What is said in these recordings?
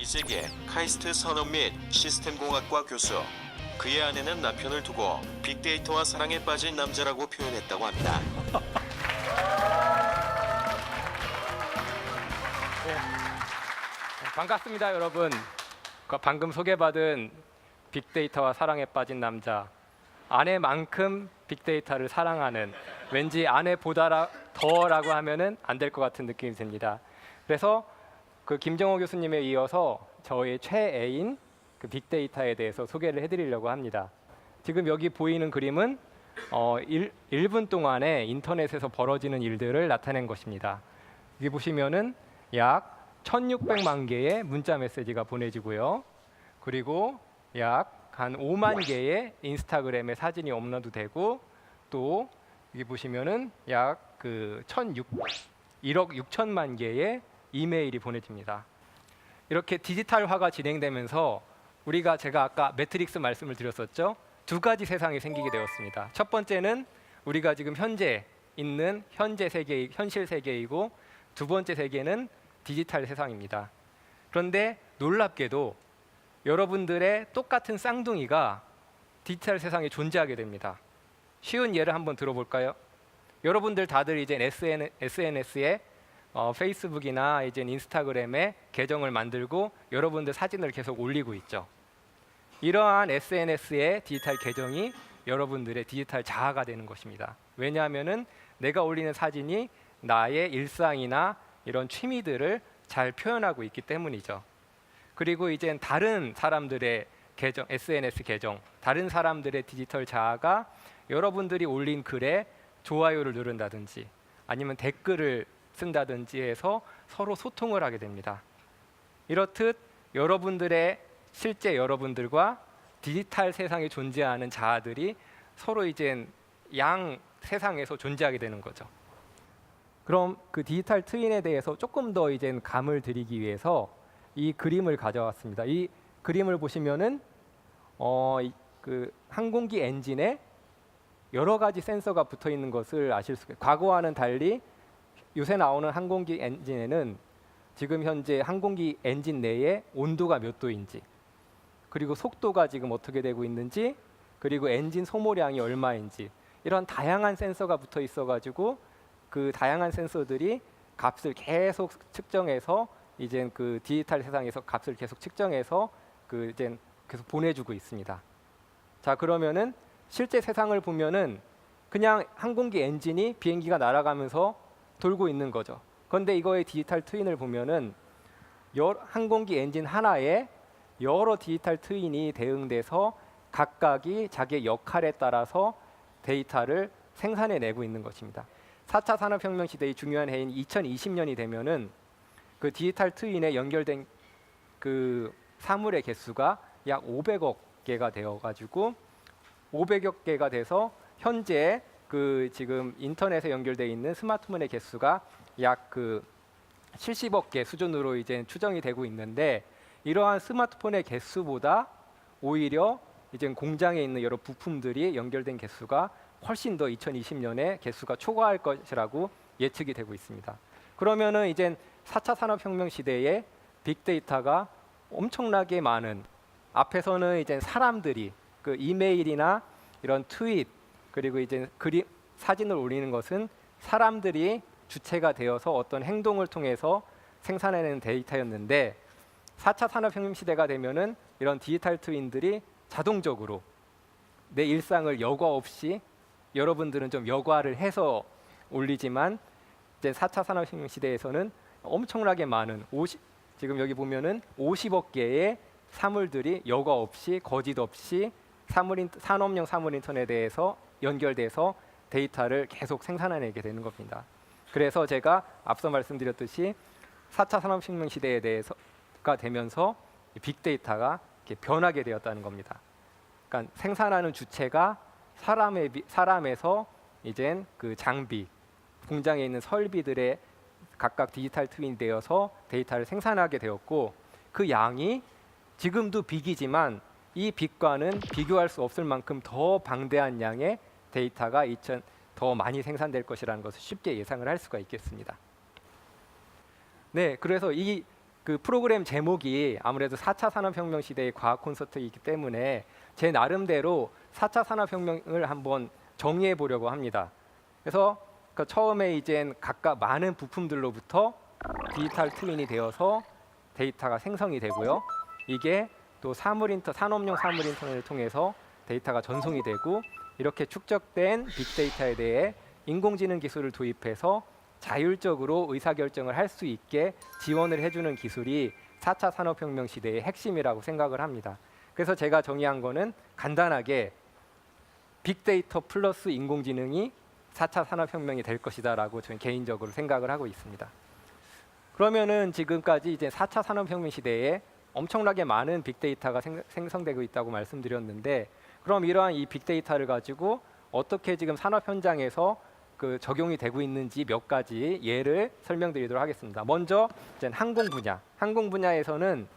이세계 카이스트 산업 및 시스템공학과 교수. 그의 아내는 남편을 두고 빅데이터와 사랑에 빠진 남자라고 표현했다고 합니다. 반갑습니다, 여러분. 방금 소개받은 빅데이터와 사랑에 빠진 남자, 아내만큼 빅데이터를 사랑하는, 왠지 아내보다 더라고 하면은 안 될 것 같은 느낌이 듭니다. 그래서 그 김정호 교수님에 이어서 저의 최애인 그 빅데이터에 대해서 소개를 해드리려고 합니다. 지금 여기 보이는 그림은 1분 동안에 인터넷에서 벌어지는 일들을 나타낸 것입니다. 여기 보시면은 약 1600만 개의 문자 메시지가 보내지고요. 그리고 약 한 5만 개의 인스타그램에 사진이 업로드 되고, 또 여기 보시면은 약 1억 6천만 개의 이메일이 보내집니다. 이렇게 디지털화가 진행되면서 제가 아까 매트릭스 말씀을 드렸었죠. 두 가지 세상이 생기게 되었습니다. 첫 번째는 우리가 지금 현재 있는 현실 세계이고, 두 번째 세계는 디지털 세상입니다. 그런데 놀랍게도 여러분들의 똑같은 쌍둥이가 디지털 세상에 존재하게 됩니다. 쉬운 예를 한번 들어볼까요? 여러분들 다들 이제 SNS에 페이스북이나 이제 인스타그램에 계정을 만들고 여러분들 사진을 계속 올리고 있죠. 이러한 SNS의 디지털 계정이 여러분들의 디지털 자아가 되는 것입니다. 왜냐하면은 내가 올리는 사진이 나의 일상이나 이런 취미들을 잘 표현하고 있기 때문이죠. 그리고 이젠 다른 사람들의 계정, SNS 계정, 다른 사람들의 디지털 자아가 여러분들이 올린 글에 좋아요를 누른다든지 아니면 댓글을 쓴다든지 해서 서로 소통을 하게 됩니다. 이렇듯 실제 여러분들과 디지털 세상에 존재하는 자아들이 서로 이젠 양 세상에서 존재하게 되는 거죠. 그럼 그 디지털 트윈에 대해서 조금 더 이젠 감을 드리기 위해서 이 그림을 가져왔습니다. 이 그림을 보시면은 그 항공기 엔진에 여러 가지 센서가 붙어 있는 것을 아실 수 있어요. 과거와는 달리 요새 나오는 항공기 엔진에는 지금 현재 항공기 엔진 내에 온도가 몇 도인지, 그리고 속도가 지금 어떻게 되고 있는지, 그리고 엔진 소모량이 얼마인지, 이런 다양한 센서가 붙어 있어가지고 그 다양한 센서들이 값을 계속 측정해서 이젠 그 디지털 세상에서 값을 계속 측정해서 이젠 계속 보내주고 있습니다. 자, 그러면은 실제 세상을 보면은 그냥 항공기 엔진이 비행기가 날아가면서 돌고 있는 거죠. 그런데 이거의 디지털 트윈을 보면은 항공기 엔진 하나에 여러 디지털 트윈이 대응돼서 각각이 자기의 역할에 따라서 데이터를 생산해내고 있는 것입니다. 4차 산업혁명 시대의 중요한 해인 2020년이 되면은 그 디지털 트윈에 연결된 그 사물의 개수가 약 500억 개가 되어가지고 500억 개가 돼서 현재 그 지금 인터넷에 연결되어 있는 스마트폰의 개수가 약 70억 개 수준으로 이제 추정이 되고 있는데, 이러한 스마트폰의 개수보다 오히려 이제 공장에 있는 여러 부품들이 연결된 개수가 훨씬 더 2020년에 개수가 초과할 것이라고 예측이 되고 있습니다. 그러면은 이제 4차 산업혁명 시대에 빅데이터가 엄청나게 많은, 앞에서는 이제 사람들이 그 이메일이나 이런 트윗, 그리고 이제 사진을 올리는 것은 사람들이 주체가 되어서 어떤 행동을 통해서 생산해내는 데이터였는데, 4차 산업혁명 시대가 되면은 이런 디지털 트윈들이 자동적으로 내 일상을 여과 없이, 여러분들은 좀 여과를 해서 올리지만 이제 4차 산업혁명 시대에서는 엄청나게 많은 지금 여기 보면은 50억 개의 사물들이 여과 없이 거짓 없이 산업용 사물 인터넷에 대해서 연결돼서 데이터를 계속 생산해내게 되는 겁니다. 그래서 제가 앞서 말씀드렸듯이 4차 산업혁명 시대에 대해서가 되면서 빅데이터가 이렇게 변하게 되었다는 겁니다. 그러니까 생산하는 주체가 사람에서 이젠 그 장비, 공장에 있는 설비들의 각각 디지털 트윈이 되어서 데이터를 생산하게 되었고, 그 양이 지금도 빅이지만 이 빅과는 비교할 수 없을 만큼 더 방대한 양의 데이터가 더 많이 생산될 것이라는 것을 쉽게 예상을 할 수가 있겠습니다. 네, 그래서 이 그 프로그램 제목이 아무래도 4차 산업혁명 시대의 과학 콘서트이기 때문에 제 나름대로 4차 산업혁명을 한번 정리해 보려고 합니다. 그래서 그 처음에 이젠 각각 많은 부품들로부터 디지털 트윈이 되어서 데이터가 생성이 되고요. 이게 또 산업용 사물 인터넷을 통해서 데이터가 전송이 되고 이렇게 축적된 빅데이터에 대해 인공지능 기술을 도입해서 자율적으로 의사결정을 할 수 있게 지원을 해주는 기술이 4차 산업혁명 시대의 핵심이라고 생각을 합니다. 그래서 제가 정의한 거는 간단하게 빅데이터 플러스 인공지능이 4차 산업혁명이 될 것이다라고 저는 개인적으로 생각을 하고 있습니다. 그러면은 지금까지 이제 4차 산업혁명 시대에 엄청나게 많은 빅데이터가 생성되고 있다고 말씀드렸는데 그럼 이러한 이 빅데이터를 가지고 어떻게 지금 산업 현장에서 그 적용이 되고 있는지 몇 가지 예를 설명드리도록 하겠습니다. 먼저 이제 항공 분야에서는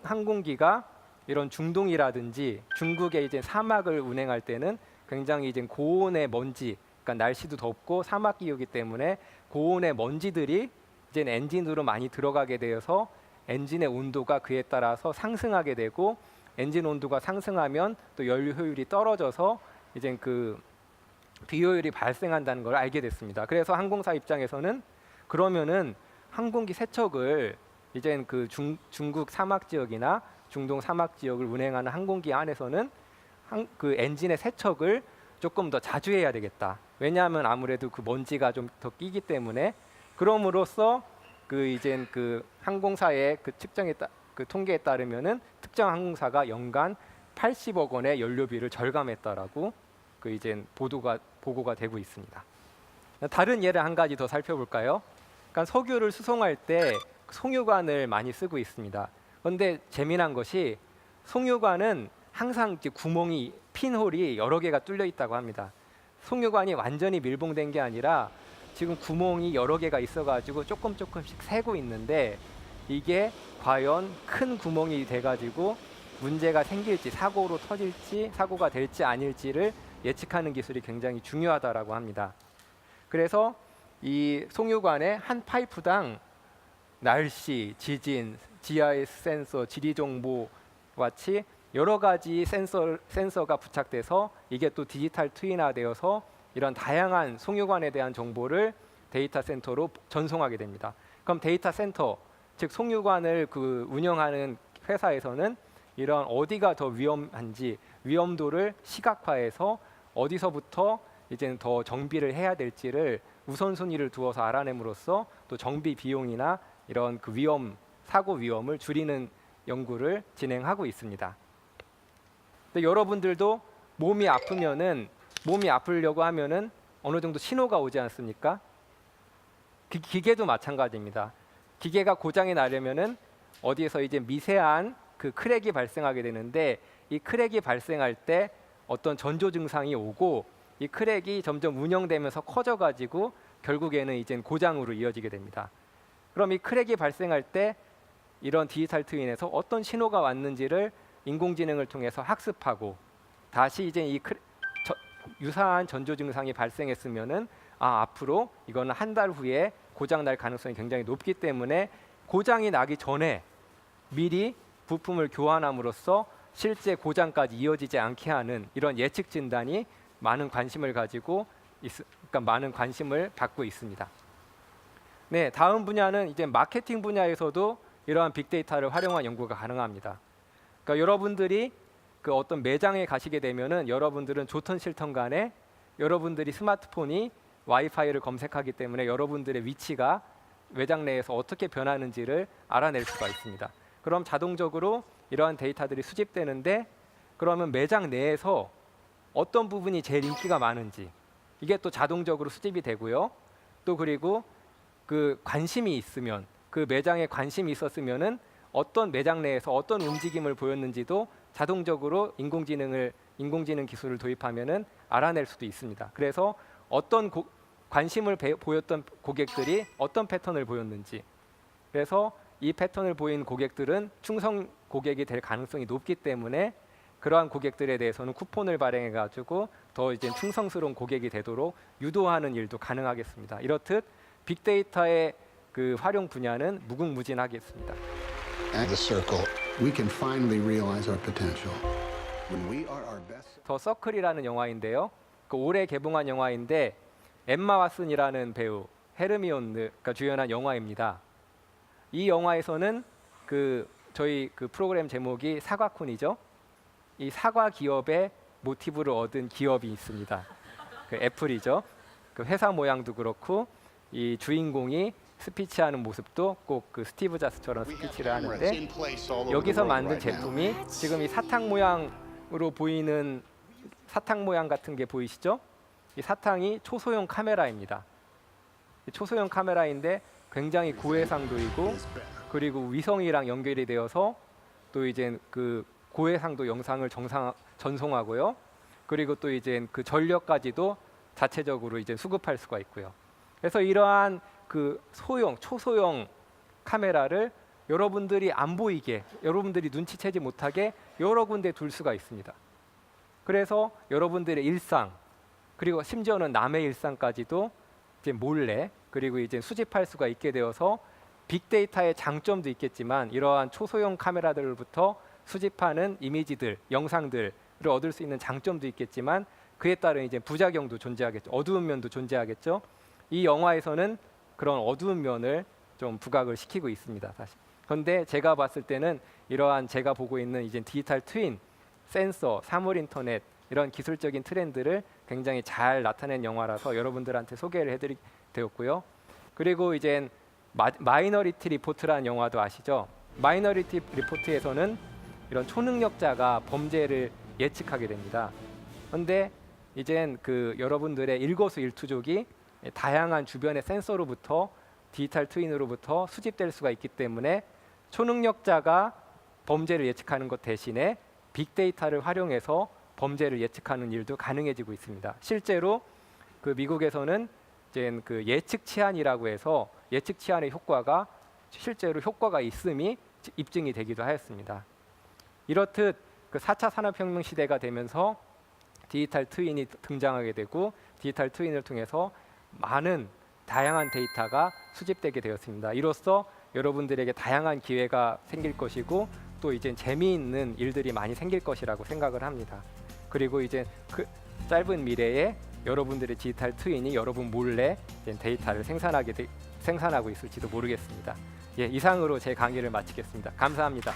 항공기가 이런 중동이라든지 중국의 이제 사막을 운행할 때는 굉장히 이제 고온의 먼지, 그러니까 날씨도 덥고 사막 기후이기 때문에 고온의 먼지들이 이제 엔진으로 많이 들어가게 되어서 엔진의 온도가 그에 따라서 상승하게 되고 엔진 온도가 상승하면 또 연료 효율이 떨어져서 이제 그 비효율이 발생한다는 걸 알게 됐습니다. 그래서 항공사 입장에서는 그러면은 항공기 세척을 이제 그 중국 사막 지역이나 중동 사막 지역을 운행하는 항공기 안에서는 그 엔진의 세척을 조금 더 자주 해야 되겠다. 왜냐하면 아무래도 그 먼지가 좀 더 끼기 때문에 그럼으로써 그 이제 그 항공사의 그 그 통계에 따르면은 특정 항공사가 연간 80억 원의 연료비를 절감했다라고 그 이제 보고가 되고 있습니다. 다른 예를 한 가지 더 살펴볼까요? 그러니까 석유를 수송할 때 송유관을 많이 쓰고 있습니다. 그런데 재미난 것이 송유관은 항상 구멍이 핀홀이 여러 개가 뚫려 있다고 합니다. 송유관이 완전히 밀봉된 게 아니라 지금 구멍이 여러 개가 있어가지고 조금씩 새고 있는데 이게 과연 큰 구멍이 돼가지고 문제가 생길지 사고가 될지 아닐지를 예측하는 기술이 굉장히 중요하다라고 합니다. 그래서 이 송유관의 한 파이프당 날씨, 지진, GIS 센서, 지리 정보 같이 여러 가지 센서가 부착돼서 이게 또 디지털 트윈화되어서 이런 다양한 송유관에 대한 정보를 데이터 센터로 전송하게 됩니다. 그럼 데이터 센터, 즉 송유관을 그 운영하는 회사에서는 이런 어디가 더 위험한지 위험도를 시각화해서 어디서부터 이제는 더 정비를 해야 될지를 우선순위를 두어서 알아냄으로써 또 정비 비용이나 이런 그 사고 위험을 줄이는 연구를 진행하고 있습니다. 근데 여러분들도 몸이 아프려고 하면은 어느 정도 신호가 오지 않습니까? 기계도 마찬가지입니다. 기계가 고장이 나려면은 어디에서 이제 미세한 그 크랙이 발생하게 되는데 이 크랙이 발생할 때 어떤 전조 증상이 오고 이 크랙이 점점 운영되면서 커져가지고 결국에는 이제 고장으로 이어지게 됩니다. 그럼 이 크랙이 발생할 때 이런 디지털 트윈에서 어떤 신호가 왔는지를 인공지능을 통해서 학습하고 다시 이제 유사한 전조 증상이 발생했으면은 앞으로 이거는 한 달 후에 고장 날 가능성이 굉장히 높기 때문에 고장이 나기 전에 미리 부품을 교환함으로써 실제 고장까지 이어지지 않게 하는 이런 예측 진단이 많은 관심을 많은 관심을 받고 있습니다. 네, 다음 분야는 이제 마케팅 분야에서도 이러한 빅데이터를 활용한 연구가 가능합니다. 그러니까 여러분들이 그 어떤 매장에 가시게 되면은 여러분들은 좋든 싫든 간에 여러분들이 스마트폰이 와이파이를 검색하기 때문에 여러분들의 위치가 매장 내에서 어떻게 변하는지를 알아낼 수가 있습니다. 그럼 자동적으로 이러한 데이터들이 수집되는데 그러면 매장 내에서 어떤 부분이 제일 인기가 많은지 이게 또 자동적으로 수집이 되고요. 또 그리고 그 관심이 있으면 그 매장에 관심이 있었으면은 어떤 매장 내에서 어떤 움직임을 보였는지도 자동적으로 인공지능 기술을 도입하면은 알아낼 수도 있습니다. 그래서 어떤 관심을 보였던 고객들이 어떤 패턴을 보였는지 그래서 이 패턴을 보인 고객들은 충성 고객이 될 가능성이 높기 때문에 그러한 고객들에 대해서는 쿠폰을 발행해 가지고 더 이제 충성스러운 고객이 되도록 유도하는 일도 가능하겠습니다. 이렇듯 빅데이터의 그 활용 분야는 무궁무진하겠습니다. as a circle, we can finally realize our potential. When we are our best. 더 서클이라는 영화인데요. 그 올해 개봉한 영화인데 엠마 왓슨이라는 배우 헤르미온느가 주연한 영화입니다. 이 영화에서는 그 저희 그 프로그램 제목이 사과쿤이죠. 이 사과 기업의 모티브를 얻은 기업이 있습니다. 그 애플이죠. 그 회사 모양도 그렇고 이 주인공이 스피치하는 모습도 꼭 그 스티브 잡스처럼 스피치를 하는데 여기서 만든 제품이 지금 이 사탕 모양으로 보이는 사탕 모양 같은 게 보이시죠? 이 사탕이 초소형 카메라입니다. 이 초소형 카메라인데 굉장히 고해상도이고 그리고 위성이랑 연결이 되어서 또 이제 그 고해상도 영상을 전송하고요. 그리고 또 이제 그 전력까지도 자체적으로 이제 수급할 수가 있고요. 그래서 이러한 그 초소형 카메라를 여러분들이 안 보이게, 여러분들이 눈치채지 못하게 여러 군데 둘 수가 있습니다. 그래서 여러분들의 일상, 그리고 심지어는 남의 일상까지도 이제 몰래 그리고 이제 수집할 수가 있게 되어서 빅데이터의 장점도 있겠지만 이러한 초소형 카메라들로부터 수집하는 이미지들, 영상들을 얻을 수 있는 장점도 있겠지만 그에 따른 이제 부작용도 존재하겠죠. 어두운 면도 존재하겠죠. 이 영화에서는 그런 어두운 면을 좀 부각을 시키고 있습니다. 사실. 그런데 제가 봤을 때는 이러한 제가 보고 있는 이제 디지털 트윈, 센서, 사물 인터넷 이런 기술적인 트렌드를 굉장히 잘 나타낸 영화라서 여러분들한테 소개를 해드리게 되었고요. 그리고 이제 마이너리티 리포트라는 영화도 아시죠? 마이너리티 리포트에서는 이런 초능력자가 범죄를 예측하게 됩니다. 그런데 이젠 그 여러분들의 일거수일투족이 다양한 주변의 센서로부터 디지털 트윈으로부터 수집될 수가 있기 때문에 초능력자가 범죄를 예측하는 것 대신에 빅데이터를 활용해서 범죄를 예측하는 일도 가능해지고 있습니다. 실제로 그 미국에서는 이제 그 예측 치안이라고 해서 예측 치안의 효과가 실제로 효과가 있음이 입증이 되기도 하였습니다. 이렇듯 그 4차 산업혁명 시대가 되면서 디지털 트윈이 등장하게 되고 디지털 트윈을 통해서 많은 다양한 데이터가 수집되게 되었습니다. 이로써 여러분들에게 다양한 기회가 생길 것이고 또 이제 재미있는 일들이 많이 생길 것이라고 생각을 합니다. 그리고 이제 그 짧은 미래에 여러분들의 디지털 트윈이 여러분 몰래 데이터를 생산하고 있을지도 모르겠습니다. 예, 이상으로 제 강의를 마치겠습니다. 감사합니다.